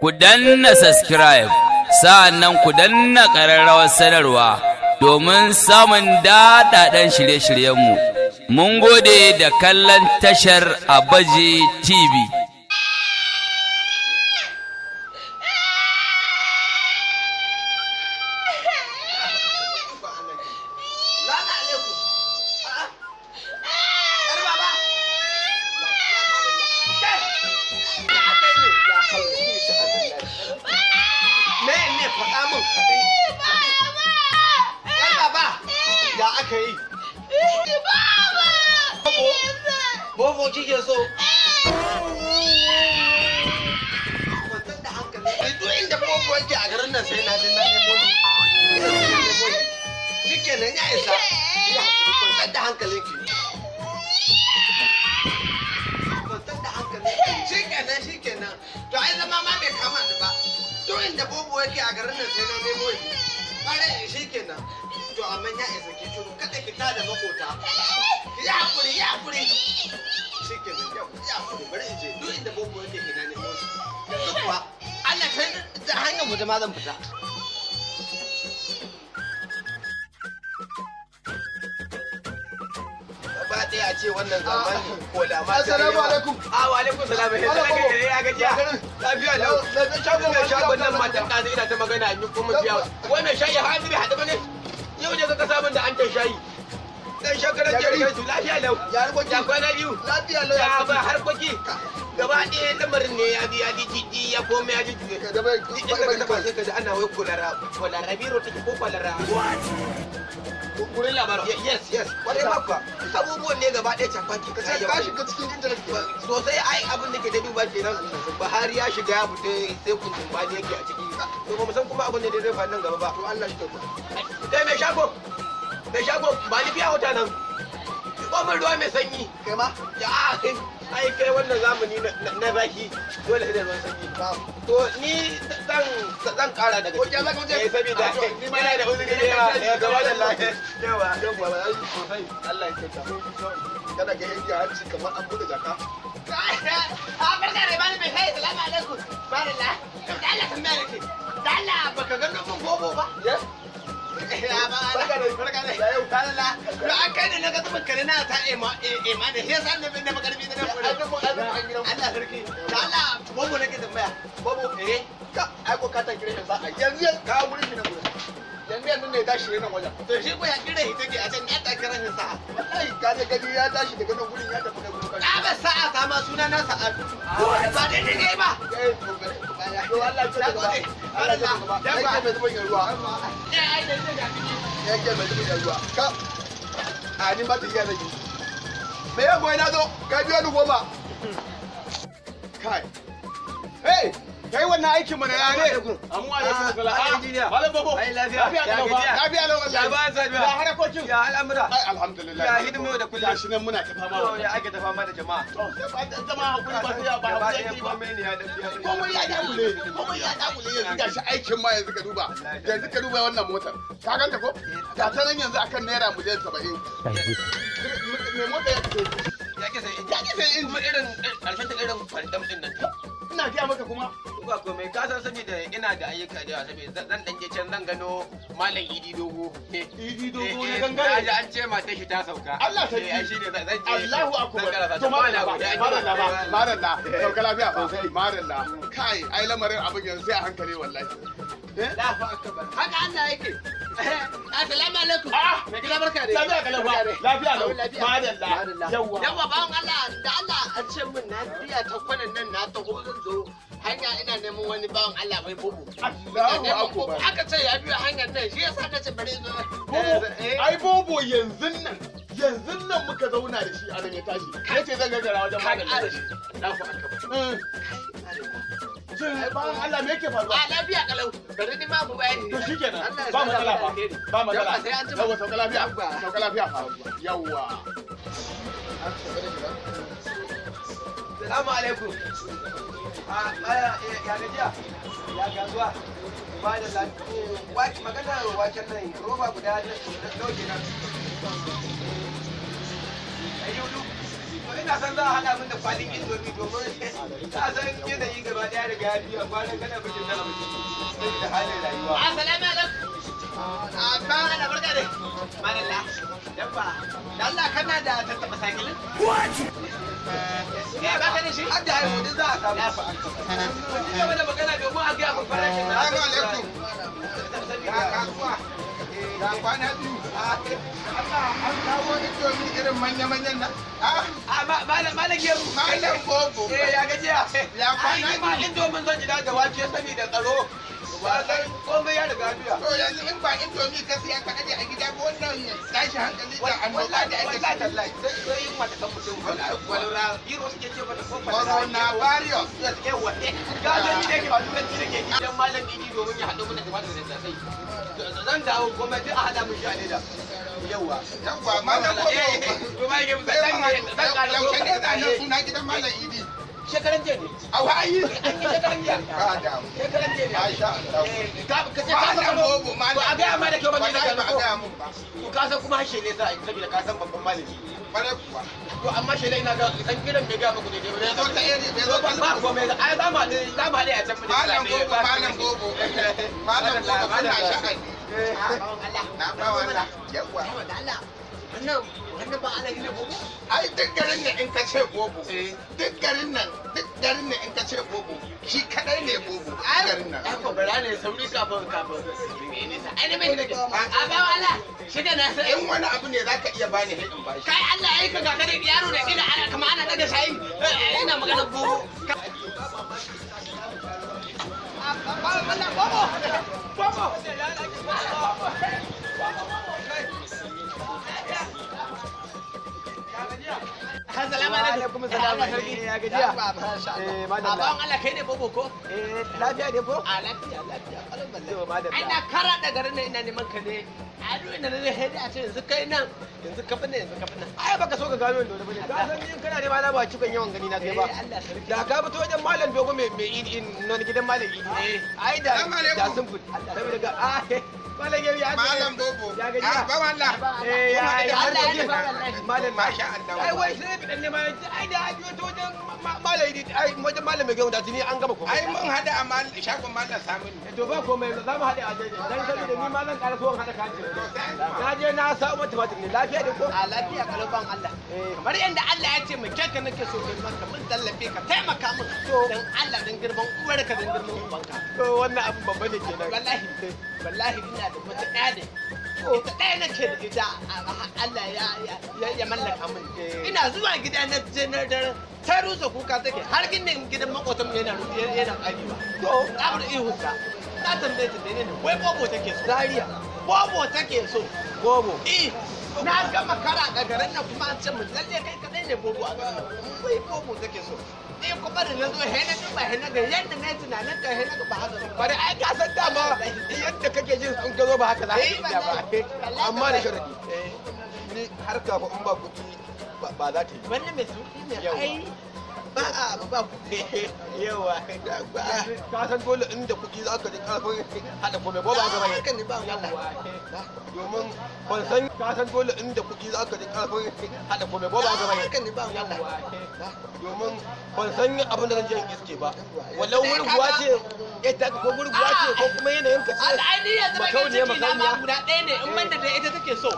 ku danna subscribe, sa'annan ku danna ƙararrawar sanarwa domin samun daɗaɗɗen shirye-shiryenmu. Mun gode da kallon tashar Abaji TV. Ya aka yi? Bobo kike so? Kwantar da hankali. Duk inda bobo yake a garin nan sai na ji na nemo shi. Shikenan ya isa. Ya kwantar da hankalinki. Kwantar da hankalinki. Shikenan. To ai zama ma bai kama ni ba. Duk inda bobo yake a garin nan sai na nemo shi. Bare shikenan. To amma ya isa ki shiru kada ki tada makota. Ya hakuri. Shikenan ya hakuri bari in je duk inda bobo yake kina ne musu. Yanzu kuwa Allah sai da hanyar mu da ma zan fita. Ba ɗaya a ce wannan zamani ko da ma. Assalamu alaikum. Wa alaikum salam. Ya gajiya. Lafiya lau. Shagon nan matan ɗazu ina ta magana a yi kuma biya. Wai mai shayi har bai haɗu ba ne? Yau ne ka sabon da an ta shayi. Dan shakarar jirgin su lafiya lau. Ya kwana biyu. Lafiya lau. Ya ba harkoki. Gaba ɗaya lamarin ne ya biya jijji ya koma ya jijji. Ka taba sai ka ji ana wai kwalara biro take ko kwalara. Kurin labarin. Yes. Kwarai ba kuwa. Abubuwan ne gaba ɗaya cafaki ka sai ka shiga cikin intanet. Sosai ai abin da ke da duba kenan. Buhari ya shiga ya fita sai kundin ba ne yake a ciki. To ba mu san kuma abin da zai faru nan gaba ba. To Allah shi kyauta. Kai mai shago ba ni biya wata nan. Komai ruwa mai sanyi. Kai ma? Ya ai kai wannan zamani na zaki dole sai da ruwan sanyi. To ni zan kara daga ciki. Saboda yana da uzuri da yawa ya gaba da lafiya. Yawa ba ai sosai. Allah ya kyauta. Kana ga yanke hanci kamar an buɗe jaka. Barka da bani mai kai salamu alaikum. Barilla. Da Allah kan mai nake. Da Allah baka ga mun bobo ba. Barka da yau kalala. Da an kai da na ga zuban kare na ta ema da shi yasa na makarbi da Allah sarki. Da Allah bobo nake tambaya. Bobo ka ai ko ka ta kire da za a yanzu ka gurin shi na gurin. Yanzu ne tashi ne nan wajen. To shi ko ya kire shi take a can ya ta kira shi sa'a. Wallahi ka je gani ya tashi daga nan gurin ya tafi da gurin. Ka ba sa'a ta ma suna na sa'a. Ba dai ne ba. To Allah ya gode. Allah ya gode. Ya ke mai zuban ruwa. Ai da zai ga kike. Ya ke mai zuban ruwa. Ka a ni ba ta iya rage. Me ya goyi na zo? Ka biyo ni goma. Kai. Hey! Kai wannan aikin mana ya ne? Amu alaikum salam. Injiniya. Malam babo. Ai lafiya. Lafiya lau wallahi. Ya ba sa biya. Ya harakokin. Ya al'amura. Ai alhamdulillah. Ya hidimo da kullum. Gashi nan muna ta fama. Ya ake ta fama da jama'a. To sai ba jama'a hakuri ba sai ya ba hakuri yake ba. Komai ne ya dafiya. Komai ya dagule yanzu gashi aikin ma yanzu ka duba. Yanzu ka duba wannan motar. Ka ganta ko? Ga ta nan yanzu akan naira miliyan 70. Me mota ya ce? Ya ke sai in irin karshen ta irin kwandam din nan. Ina gaya maka kuma ba komai ka san saboda ina da ayyuka da yawa saboda zan dan je can zan gano malam Idi Dogo. Idi Dogo ne gangare. An ce matar shi ta sauka. Allah ta yi. Shine zan je. Allahu akbar. To madalla. Sauka lafiya ba. Madalla. Kai ai lamarin abin yanzu sai a hankali wallahi. Allahu akbar. Haka Allah yake. Assalamu alaikum. Me gida barka dai. Lafiya lau. Madalla. Yawwa bawon Allah da Allah an ce min na biya ta kwanan nan na taho zan zo hanya ina neman wani bawan Allah mai bobo. Allahu akbar. Aka ce ya biyo hanyar nan shi yasa na ce bari zo. Ai bobo yanzu nan muka zauna da shi a nan ya tashi. Yace zan gagara wajen magana da shi. Allahu akbar. Ai bawan Allah me yake faruwa? A lafiya kalau. Bari ni ma mu bayani. To shikenan. Ba matsala ba. Ba matsala. Yawwa sauka lafiya. Sauka lafiya fa. Yawwa. Salamu alaikum. Ya gajiya? Ya gazuwa? Ba da lafiya. Magana waken nan roba guda da dauke nan. Ayyudu. ina san za a hada min da kwalin indomi domin ka san yanayi gaba daya daga ya biya kwanan kana bikin talabijin sai da halin rayuwa. Assalamu alaikum. Ba ana barka dai. Malalla. Dabba. Da Allah kana da tattaba sakilin? What? Ya ba ka da shi? Har da haihu din za a samu. Kun ji gaba da magana domin a ga mu farashin na. Assalamu alaikum. Ya kasuwa. Ya kwana biyu. Allah an kawo indomi irin manya-manyan nan. Malam Gero. Malam Bobo. Ya gajiya. Ya kwana biyu. Ma indomin zan gida da wake saboda tsaro. Wasan komai ya riga biya. To yanzu in ba indomi ka siya ka aje a gida ba wannan tashi hankali da annoba da ake ciki. Wallahi sai yin wata kan mutum walura biro suke ce mata ko fara. Corona virus. Gaskiya wace. Ga da ni dake ba turanci nake ji dan malam Idi domin ya hado mana da wata da sai. Zan dawo gwamnati a hada mu shi a leda. Yawwa malam Bobo. To mai ke dan ƙara suna gidan malam Idi. Shekaran jiya ne. A wayi. An yi shekaran jiya. Shekaran jiya ne. Masha Allah. Ka ce ka san Bobo malam. A ga ma da kyau ba ne da ka ga mun ba. To ka san kuma hashe ne sai saboda ka san babban malami. Bare kuwa. To amma shi ina ga san gidan bai ga muku ne dai. Zo ta ere bai zo ba ko mai ai za mu haɗe a can mu. Malam Bobo malam Bobo. Malam Bobo kana sha'ani. Na ba wannan. Yawwa. Wannan ba ana gina Bobo? Ai duk garin nan in ka ce Bobo. Duk garin nan in ka ce Bobo. Shi kadai ne Bobo. Garin nan. Ai ko bara ne sauri kafin. Ai ne mai nake. A ba wala. Shi da na sai. In wani abu ne zaka iya bani hidin bashi. Kai Allah yayi ka ga kada yaro da ina ana kamar ana daga shayi. Ina magana Bobo. Bobo. Bobo. Assalamu alaikum. Ya gajiya. Madalla. Bawan Allah kai ne Bobo ko? Lafiya ne ko? A lafiya. Ai na kara da garin nan ina neman ka ne. A duk ina ne hedi a ce yanzu kai nan. Yanzu ka fina. Ai baka so ka gano ni da bane. Ka san ni kana nema na ba cikin yawan gani na kai ba. Da ka fito wajen malam dogo mai non gidan malam Idi. Ai da sun fut. Saboda ga Malam Bobo. Ya gajiya. Ba wallah. Malam masha Allah. Ai wai sai bidan ne ma ai da ajiyo to wajen malam Idi ai wajen malam mai gaunda tuni an gama komai. Ai mun hada a shagon malam Saminu. To ba komai za mu hada a daidai. Dan saboda ni ma zan ƙara so hada kan ci. Na je na samu tumatir ne lafiya da ko? A lafiya kalban Allah. Kamar yanda Allah ya ce mu keka nake so kai maka mun tallafe ka taimaka min. Dan Allah dan girman uwarka dan girman ubanka. To wannan abu babba ne kenan. Wallahi ina da wata ɗaya ne. Ita ɗaya nake da ita Allah ya mallaka min. Ina zuwa gida na je na dare ta rusa kuka take har ginin gidan makwatan yana ƙarewa. To abu ihunsa na tambaye ta ne wai Bobo take so. Zaria. Bobo take so. Bobo. Na gama kara da garin nan kuma an ce mun lalle kai kadai ne Bobo a garin nan. Wai Bobo take so. Ni kuma da na zo hena duba hena ga yadda na tunanin ka hena ga ba haka. Bari ai ka san dama yadda kake jin in ka zo ba haka za ka iya ba. Amma da sharadi. Ni har ka ba in ba kuɗi ba za ta yi. Wannan mai sauki ne ai. Ba kuɗi. Yawa. Ka san dole inda kuɗi za ka ji ƙarfin haɗa komai ba ga ba. Haka ne ba Allah. Domin ban san ka san dole inda kuɗi za ka ji ƙarfin haɗa komai ba ga ba. Haka ne ba Allah. Domin ban san abin da zan je in iske ba. Walau gurguwa ce ita ko gurguwa ce ko kuma yanayin ka ce. Al'adi yanzu ba ke ciki na ma guda ɗaya ne in banda da ita take so.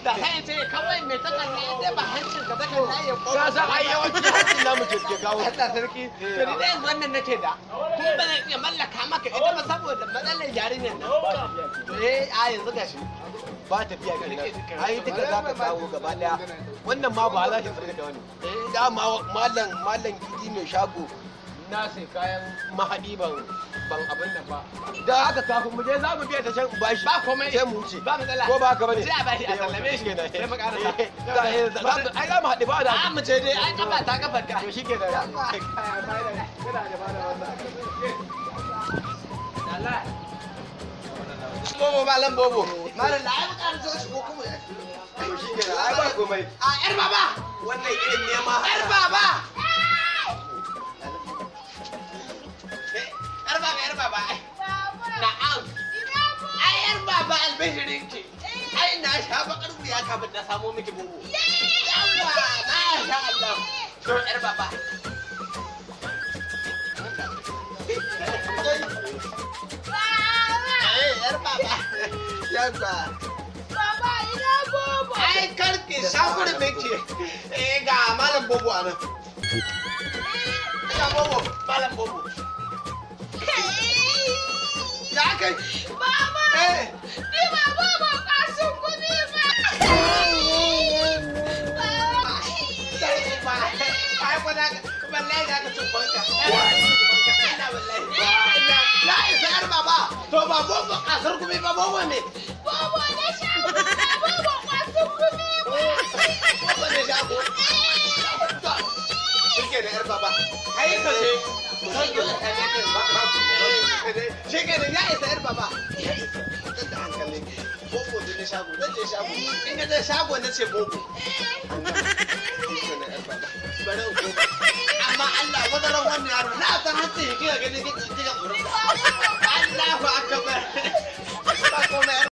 Da sai ce kawai mai takarda ita ba hancin ka takarda ya ko. Ka san ai yawanci hancin namu ke kawo. Allah sarki. To ni dai yanzu wannan nake da. Kun ba zan iya mallaka maka ita ba saboda matsalar yarinyar nan. A yanzu gashi. Ba tafiya ga nan. Ai duka za ka kawo gaba daya. Wannan ma ba za shi tsirga da wani. Dama mallan Idi mai shago na sai kayan mahadi ban abin nan ba. Da haka kafin mu je za mu biya ta can bashi. Ba komai. Sai mu wuce. Ba matsala. Ko ba haka bane. Sai a bashi a sallame shi kenan. Sai mu karasa. Ai za mu haɗu ba da. A mu ce dai ai kafa ta kafar ka. To shikenan. Allah. Bobo malam Bobo. Malam da ai buƙatar zo shi ko kuma to shikenan. Ai ba komai. A yar baba. Wannan irin nema. Yar baba. Yar baba. Na'am. Ai yar baba albishirin ki. Ai na sha bakar wuya kafin na samo miki Bobo. Yawwa, masha Allah. To yar baba. Yar baba. Yabba. Baba ina bobo. Ai karki shakuri miki. Ga malam bobo anan. Ga bobo, malam bobo. Ya kai. Baba. Ni ba bobo kasun gumi ba. Baba. Ai kwana wallahi da ka tsubanka. Ya isa yar baba. To ba bobo kasar gumi ba bobo ne. Bobo na shago. Bobo kasun gumi ba. Bobo ne shago. Shike da yar baba. Kai ka je. Shike da ya isa yar baba. Dan da hankali. Bobo ne shago. Dan je shago. In ka je shago na ce bobo. Shike da yar baba. Bare ko. Amma Allah wadaran wannan yaro na san hanci yake ga gani